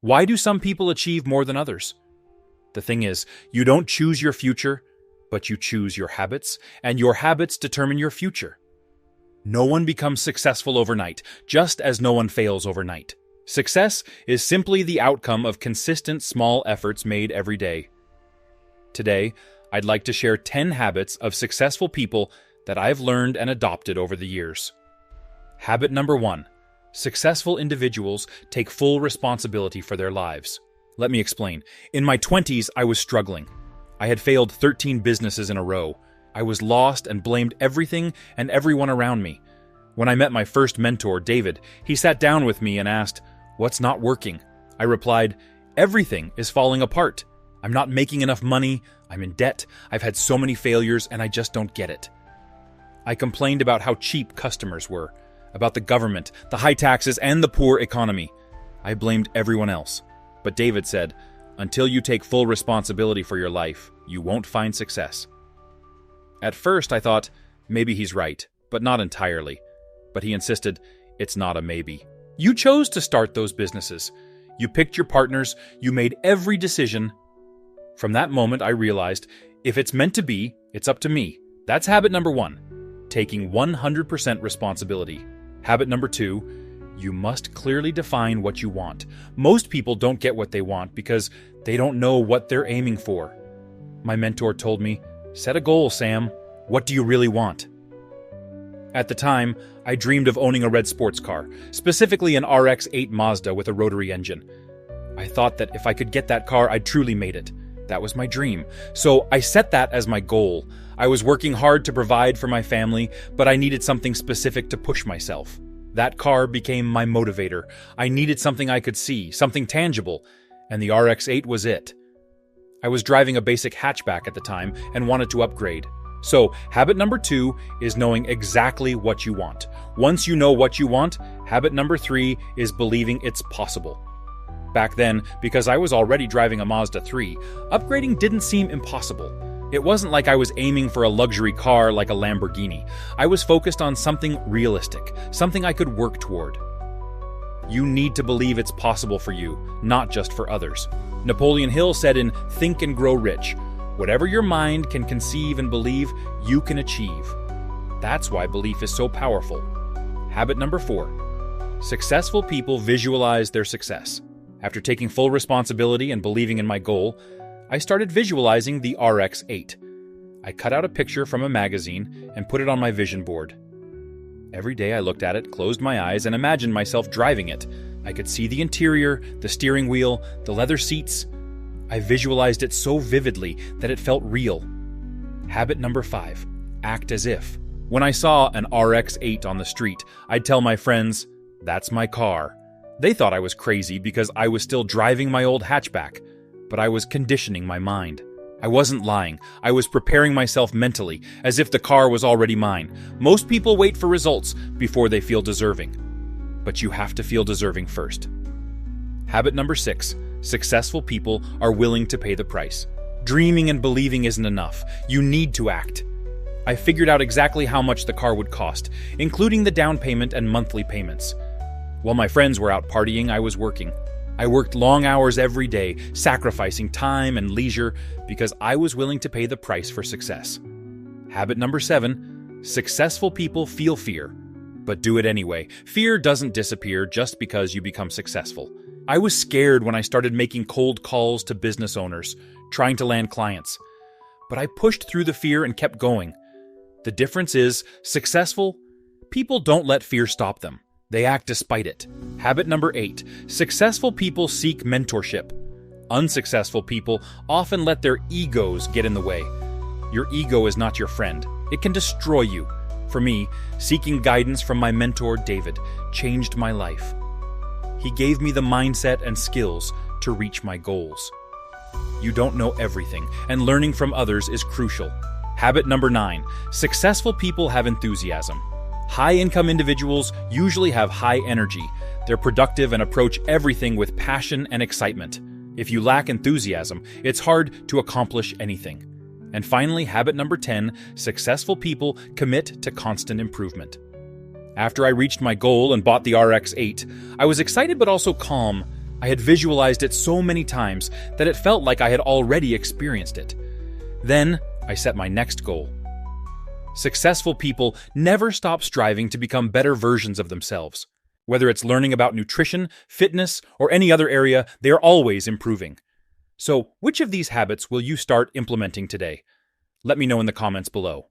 Why do some people achieve more than others? The thing is, you don't choose your future, but you choose your habits, and your habits determine your future. No one becomes successful overnight, just as no one fails overnight. Success is simply the outcome of consistent small efforts made every day. Today, I'd like to share 10 habits of successful people that I've learned and adopted over the years. Habit number 1. Successful individuals take full responsibility for their lives. Let me explain. In my 20s, I was struggling. I had failed 13 businesses in a row. I was lost and blamed everything and everyone around me. When I met my first mentor, David, he sat down with me and asked, "What's not working?" I replied, "Everything is falling apart. I'm not making enough money, I'm in debt, I've had so many failures, and I just don't get it." I complained about how cheap customers were, about the government, the high taxes, and the poor economy. I blamed everyone else. But David said, "Until you take full responsibility for your life, you won't find success." At first, I thought, maybe he's right, but not entirely. But he insisted, "It's not a maybe. You chose to start those businesses. You picked your partners, you made every decision." From that moment, I realized, if it's meant to be, it's up to me. That's habit number 1, taking 100% responsibility. Habit number 2, you must clearly define what you want. Most people don't get what they want because they don't know what they're aiming for. My mentor told me, "Set a goal, Sam. What do you really want?" At the time, I dreamed of owning a red sports car, specifically an RX-8 Mazda with a rotary engine. I thought that if I could get that car, I'd truly made it. That was my dream. So I set that as my goal. I was working hard to provide for my family, but I needed something specific to push myself. That car became my motivator. I needed something I could see, something tangible, and the RX-8 was it. I was driving a basic hatchback at the time and wanted to upgrade. So, habit number 2 is knowing exactly what you want. Once you know what you want, habit number 3 is believing it's possible. Back then, because I was already driving a Mazda 3, upgrading didn't seem impossible. It wasn't like I was aiming for a luxury car like a Lamborghini. I was focused on something realistic, something I could work toward. You need to believe it's possible for you, not just for others. Napoleon Hill said in Think and Grow Rich, "Whatever your mind can conceive and believe, you can achieve." That's why belief is so powerful. Habit number 4. Successful people visualize their success. After taking full responsibility and believing in my goal, I started visualizing the RX-8. I cut out a picture from a magazine and put it on my vision board. Every day I looked at it, closed my eyes, and imagined myself driving it. I could see the interior, the steering wheel, the leather seats. I visualized it so vividly that it felt real. Habit number 5. Act as if. When I saw an RX-8 on the street, I'd tell my friends, "That's my car." They thought I was crazy because I was still driving my old hatchback, but I was conditioning my mind. I wasn't lying. I was preparing myself mentally, as if the car was already mine. Most people wait for results before they feel deserving. But you have to feel deserving first. Habit number 6. Successful people are willing to pay the price. Dreaming and believing isn't enough. You need to act. I figured out exactly how much the car would cost, including the down payment and monthly payments. While my friends were out partying, I was working. I worked long hours every day, sacrificing time and leisure because I was willing to pay the price for success. Habit number 7. Successful people feel fear, but do it anyway. Fear doesn't disappear just because you become successful. I was scared when I started making cold calls to business owners, trying to land clients. But I pushed through the fear and kept going. The difference is, successful people don't let fear stop them. They act despite it. Habit number 8. Successful people seek mentorship. Unsuccessful people often let their egos get in the way. Your ego is not your friend. It can destroy you. For me, seeking guidance from my mentor, David, changed my life. He gave me the mindset and skills to reach my goals. You don't know everything, and learning from others is crucial. Habit number 9. Successful people have enthusiasm. High-income individuals usually have high energy. They're productive and approach everything with passion and excitement. If you lack enthusiasm, it's hard to accomplish anything. And finally, habit number 10, successful people commit to constant improvement. After I reached my goal and bought the RX-8, I was excited but also calm. I had visualized it so many times that it felt like I had already experienced it. Then, I set my next goal. Successful people never stop striving to become better versions of themselves. Whether it's learning about nutrition, fitness, or any other area, they are always improving. So, which of these habits will you start implementing today? Let me know in the comments below.